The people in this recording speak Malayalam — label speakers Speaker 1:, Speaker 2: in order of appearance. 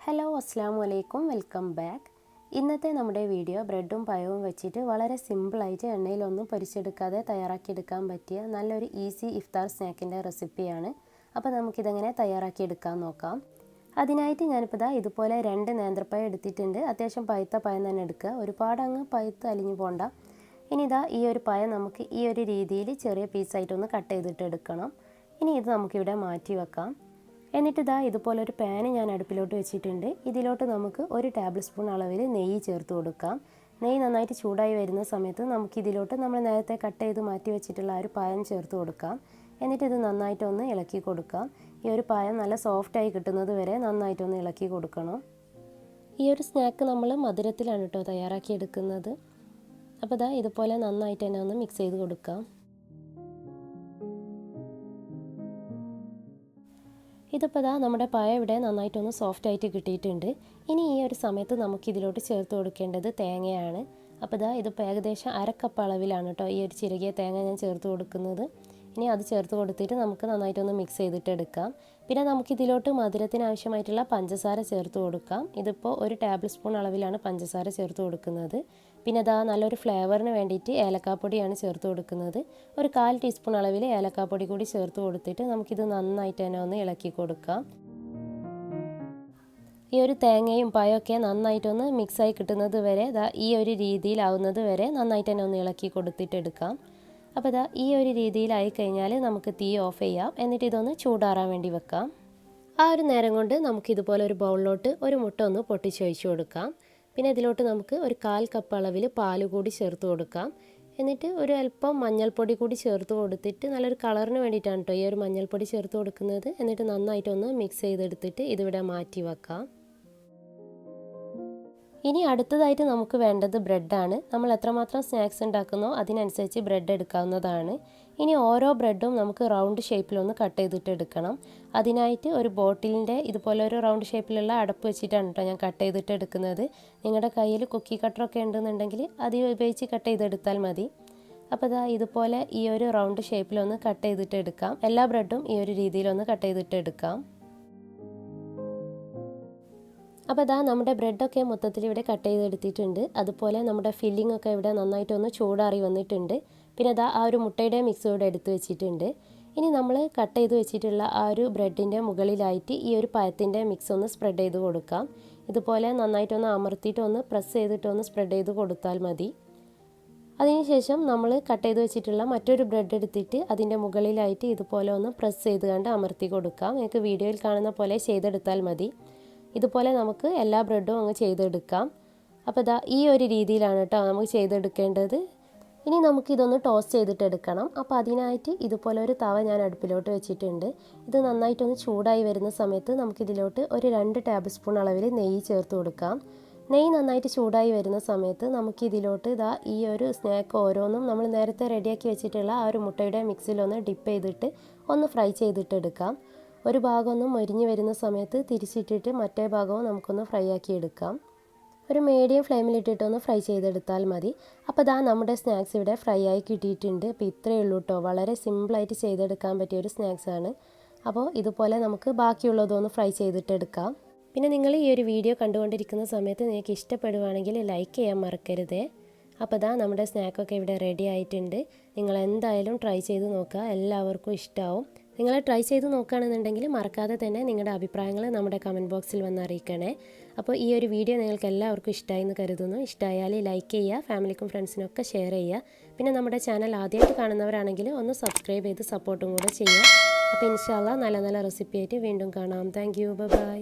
Speaker 1: ഹലോ അസ്സാം വലൈക്കും വെൽക്കം ബാക്ക്. ഇന്നത്തെ നമ്മുടെ വീഡിയോ ബ്രെഡും പഴവും വെച്ചിട്ട് വളരെ സിമ്പിളായിട്ട് എണ്ണയിലൊന്നും പൊരിച്ചെടുക്കാതെ തയ്യാറാക്കിയെടുക്കാൻ പറ്റിയ നല്ലൊരു ഈസി ഇഫ്താർ സ്നാക്കിൻ്റെ റെസിപ്പിയാണ്. അപ്പോൾ നമുക്കിതെങ്ങനെ തയ്യാറാക്കിയെടുക്കാൻ നോക്കാം. അതിനായിട്ട് ഞാനിപ്പോൾ ഇതുപോലെ 2 നേന്ത്രപ്പഴം എടുത്തിട്ടുണ്ട്. അത്യാവശ്യം പഴുത്ത പഴം തന്നെ എടുക്കുക, ഒരുപാട് അങ്ങ് പഴുത്ത് അലിഞ്ഞു പോകണ്ട. ഇനി ഈ ഒരു പഴം നമുക്ക് ഈ ഒരു രീതിയിൽ ചെറിയ പീസായിട്ടൊന്ന് കട്ട് ചെയ്തിട്ട് എടുക്കണം. ഇനി ഇത് നമുക്കിവിടെ മാറ്റി വെക്കാം. എന്നിട്ട് ഇതുപോലെ ഒരു പാൻ ഞാൻ അടുപ്പിലോട്ട് വെച്ചിട്ടുണ്ട്. ഇതിലോട്ട് നമുക്ക് 1 ടേബിൾ സ്പൂൺ അളവിൽ നെയ്യ് ചേർത്ത് കൊടുക്കാം. നെയ്യ് നന്നായിട്ട് ചൂടായി വരുന്ന സമയത്ത് നമുക്കിതിലോട്ട് നമ്മൾ നേരത്തെ കട്ട് ചെയ്ത് മാറ്റി വെച്ചിട്ടുള്ള ഒരു പഴം ചേർത്ത് കൊടുക്കാം. എന്നിട്ട് ഇത് നന്നായിട്ടൊന്ന് ഇളക്കി കൊടുക്കാം. ഈ ഒരു പഴം നല്ല സോഫ്റ്റായി കിട്ടുന്നത് വരെ നന്നായിട്ടൊന്ന് ഇളക്കി കൊടുക്കണം. ഈ ഒരു സ്നാക്ക് നമ്മൾ മധുരത്തിലാണ് കേട്ടോ തയ്യാറാക്കിയെടുക്കുന്നത്. അപ്പോൾ ഇതുപോലെ നന്നായിട്ട് തന്നെ ഒന്ന് മിക്സ് ചെയ്ത് കൊടുക്കാം. ഇതിപ്പോൾ നമ്മുടെ പഴം ഇവിടെ നന്നായിട്ടൊന്ന് സോഫ്റ്റായിട്ട് കിട്ടിയിട്ടുണ്ട്. ഇനി ഈ ഒരു സമയത്ത് നമുക്കിതിലോട്ട് ചേർത്ത് കൊടുക്കേണ്ടത് തേങ്ങയാണ്. അപ്പോൾ ഇതിപ്പോൾ ഏകദേശം 1/2 കപ്പ് അളവിലാണ് കേട്ടോ ഈ ഒരു ചിരകിയ തേങ്ങ ഞാൻ ചേർത്ത് കൊടുക്കുന്നത്. ഇനി അത് ചേർത്ത് കൊടുത്തിട്ട് നമുക്ക് നന്നായിട്ടൊന്ന് മിക്സ് ചെയ്തിട്ട് എടുക്കാം. പിന്നെ നമുക്കിതിലോട്ട് മധുരത്തിന് ആവശ്യമായിട്ടുള്ള പഞ്ചസാര ചേർത്ത് കൊടുക്കാം. ഇതിപ്പോൾ 1 ടേബിൾ സ്പൂൺ അളവിലാണ് പഞ്ചസാര ചേർത്ത് കൊടുക്കുന്നത്. പിന്നെ നല്ലൊരു ഫ്ലേവറിന് വേണ്ടിയിട്ട് ഏലക്കാപ്പൊടിയാണ് ചേർത്ത് കൊടുക്കുന്നത്. ഒരു 1/4 ടീസ്പൂൺ അളവിൽ ഏലക്കാപ്പൊടി കൂടി ചേർത്ത് കൊടുത്തിട്ട് നമുക്കിത് നന്നായിട്ട് തന്നെ ഒന്ന് ഇളക്കി കൊടുക്കാം. ഈ ഒരു തേങ്ങയും പഴമൊക്കെ നന്നായിട്ടൊന്ന് മിക്സായി കിട്ടുന്നത് വരെ ഈ ഒരു രീതിയിലാവുന്നത് വരെ നന്നായിട്ട് തന്നെ ഒന്ന് ഇളക്കി കൊടുത്തിട്ടെടുക്കാം. അപ്പോൾ ഈ ഒരു രീതിയിലായി കഴിഞ്ഞാൽ നമുക്ക് തീ ഓഫ് ചെയ്യാം. എന്നിട്ട് ഇതൊന്ന് ചൂടാറാൻ വേണ്ടി വെക്കാം. ആ ഒരു നേരം കൊണ്ട് നമുക്കിതുപോലെ ഒരു ബൗളിലോട്ട് ഒരു മുട്ട ഒന്ന് പൊട്ടിച്ചൊഴിച്ച് കൊടുക്കാം. പിന്നെ ഇതിലോട്ട് നമുക്ക് ഒരു 1/4 കപ്പ് അളവിൽ പാൽ കൂടി ചേർത്ത് കൊടുക്കാം. എന്നിട്ട് ഒരു അല്പം മഞ്ഞൾപ്പൊടി കൂടി ചേർത്ത് കൊടുത്തിട്ട് നല്ലൊരു കളറിന് വേണ്ടിയിട്ടാണ് കേട്ടോ ഈ ഒരു മഞ്ഞൾപ്പൊടി ചേർത്ത് കൊടുക്കുന്നത്. എന്നിട്ട് നന്നായിട്ടൊന്ന് മിക്സ് ചെയ്തെടുത്തിട്ട് ഇതിവിടെ മാറ്റി വെക്കാം. ഇനി അടുത്തതായിട്ട് നമുക്ക് വേണ്ടത് ബ്രെഡാണ്. നമ്മൾ എത്രമാത്രം സ്നാക്സ് ഉണ്ടാക്കുന്നോ അതിനനുസരിച്ച് ബ്രെഡ് എടുക്കാവുന്നതാണ്. ഇനി ഓരോ ബ്രെഡും നമുക്ക് റൗണ്ട് ഷേപ്പിലൊന്ന് കട്ട് ചെയ്തിട്ട് എടുക്കണം. അതിനായിട്ട് ഒരു ബോട്ടിലിൻ്റെ ഇതുപോലെ ഒരു റൗണ്ട് ഷേപ്പിലുള്ള അടപ്പ് വെച്ചിട്ടാണ് കേട്ടോ ഞാൻ കട്ട് ചെയ്തിട്ട് എടുക്കുന്നത്. നിങ്ങളുടെ കയ്യിൽ കുക്കി കട്ടറൊക്കെ ഉണ്ടെന്നുണ്ടെങ്കിൽ അത് ഉപയോഗിച്ച് കട്ട് ചെയ്തെടുത്താൽ മതി. അപ്പോൾ ഇതുപോലെ ഈ ഒരു റൗണ്ട് ഷേപ്പിലൊന്ന് കട്ട് ചെയ്തിട്ട് എടുക്കാം. എല്ലാ ബ്രെഡും ഈ ഒരു രീതിയിലൊന്ന് കട്ട് ചെയ്തിട്ട് എടുക്കാം. അപ്പോൾ നമ്മുടെ ബ്രെഡൊക്കെ മൊത്തത്തിൽ ഇവിടെ കട്ട് ചെയ്തെടുത്തിട്ടുണ്ട്. അതുപോലെ നമ്മുടെ ഫില്ലിംഗ് ഒക്കെ ഇവിടെ നന്നായിട്ടൊന്ന് ചൂടാറി വന്നിട്ടുണ്ട്. പിന്നെ ആ ഒരു മുട്ടയുടെ മിക്സ് ഇവിടെ എടുത്ത് വെച്ചിട്ടുണ്ട്. ഇനി നമ്മൾ കട്ട് ചെയ്ത് വെച്ചിട്ടുള്ള ആ ഒരു ബ്രെഡിൻ്റെ മുകളിലായിട്ട് ഈ ഒരു പഴത്തിൻ്റെ മിക്സ് ഒന്ന് സ്പ്രെഡ് ചെയ്ത് കൊടുക്കാം. ഇതുപോലെ നന്നായിട്ടൊന്ന് അമർത്തിയിട്ടൊന്ന് പ്രസ് ചെയ്തിട്ടൊന്ന് സ്പ്രെഡ് ചെയ്ത് കൊടുത്താൽ മതി. അതിനുശേഷം നമ്മൾ കട്ട് ചെയ്ത് വെച്ചിട്ടുള്ള മറ്റൊരു ബ്രെഡ് എടുത്തിട്ട് അതിൻ്റെ മുകളിലായിട്ട് ഇതുപോലെ ഒന്ന് പ്രസ് ചെയ്ത് കണ്ട് അമർത്തി കൊടുക്കാം. നിങ്ങൾക്ക് വീഡിയോയിൽ കാണുന്ന പോലെ ചെയ്തെടുത്താൽ മതി. ഇതുപോലെ നമുക്ക് എല്ലാ ബ്രെഡും അങ്ങ് ചെയ്തെടുക്കാം. അപ്പോൾ ഈ ഒരു രീതിയിലാണ് കേട്ടോ നമുക്ക് ചെയ്തെടുക്കേണ്ടത്. ഇനി നമുക്കിതൊന്ന് ടോസ്റ്റ് ചെയ്തിട്ട് എടുക്കണം. അപ്പോൾ അതിനായിട്ട് ഇതുപോലെ ഒരു തവ ഞാൻ അടുപ്പിലോട്ട് വെച്ചിട്ടുണ്ട്. ഇത് നന്നായിട്ടൊന്ന് ചൂടായി വരുന്ന സമയത്ത് നമുക്കിതിലോട്ട് ഒരു 2 ടേബിൾ സ്പൂൺ അളവിൽ നെയ്യ് ചേർത്ത് കൊടുക്കാം. നെയ്യ് നന്നായിട്ട് ചൂടായി വരുന്ന സമയത്ത് നമുക്കിതിലോട്ട് ഈ ഒരു സ്നാക്ക് ഓരോന്നും നമ്മൾ നേരത്തെ റെഡിയാക്കി വെച്ചിട്ടുള്ള ആ ഒരു മുട്ടയുടെ മിക്സിലൊന്ന് ഡിപ്പ് ചെയ്തിട്ട് ഒന്ന് ഫ്രൈ ചെയ്തിട്ട് എടുക്കാം. ഒരു ഭാഗമൊന്ന് മൊരിഞ്ഞ് വരുന്ന സമയത്ത് തിരിച്ചിട്ടിട്ട് മറ്റേ ഭാഗവും നമുക്കൊന്ന് ഫ്രൈ ആക്കി എടുക്കാം. ഒരു മീഡിയം ഫ്ലെയിമിലിട്ടിട്ടൊന്ന് ഫ്രൈ ചെയ്തെടുത്താൽ മതി. അപ്പോൾ നമ്മുടെ സ്നാക്സ് ഇവിടെ ഫ്രൈ ആയി കിട്ടിയിട്ടുണ്ട്. അപ്പോൾ ഇത്രയേ ഉള്ളൂ കേട്ടോ, വളരെ സിമ്പിളായിട്ട് ചെയ്തെടുക്കാൻ പറ്റിയൊരു സ്നാക്സാണ്. അപ്പോൾ ഇതുപോലെ നമുക്ക് ബാക്കിയുള്ളതൊന്ന് ഫ്രൈ ചെയ്തിട്ടെടുക്കാം. പിന്നെ നിങ്ങൾ ഈ ഒരു വീഡിയോ കണ്ടുകൊണ്ടിരിക്കുന്ന സമയത്ത് നിങ്ങൾക്ക് ഇഷ്ടപ്പെടുവാണെങ്കിൽ ലൈക്ക് ചെയ്യാൻ മറക്കരുതേ. അപ്പോൾ നമ്മുടെ സ്നാക്കൊക്കെ ഇവിടെ റെഡി ആയിട്ടുണ്ട്. നിങ്ങൾ എന്തായാലും ട്രൈ ചെയ്ത് നോക്കുക, എല്ലാവർക്കും ഇഷ്ടമാവും. നിങ്ങൾ ട്രൈ ചെയ്ത് നോക്കുകയാണെന്നുണ്ടെങ്കിൽ മറക്കാതെ തന്നെ നിങ്ങളുടെ അഭിപ്രായങ്ങൾ നമ്മുടെ കമൻറ്റ് ബോക്സിൽ വന്ന് അറിയിക്കണേ. അപ്പോൾ ഈ ഒരു വീഡിയോ നിങ്ങൾക്ക് എല്ലാവർക്കും ഇഷ്ടമായി എന്ന് കരുതുന്നു. ഇഷ്ടമായാൽ ലൈക്ക് ചെയ്യുക, ഫാമിലിക്കും ഫ്രണ്ട്സിനൊക്കെ ഷെയർ ചെയ്യുക. പിന്നെ നമ്മുടെ ചാനൽ ആദ്യമായിട്ട് കാണുന്നവരാണെങ്കിൽ ഒന്ന് സബ്സ്ക്രൈബ് ചെയ്ത് സപ്പോർട്ടും കൂടെ ചെയ്യുക. അപ്പോൾ ഇൻഷാ അല്ലാഹ് നല്ല നല്ല റെസിപ്പി ആയിട്ട് വീണ്ടും കാണാം. Thank you, by.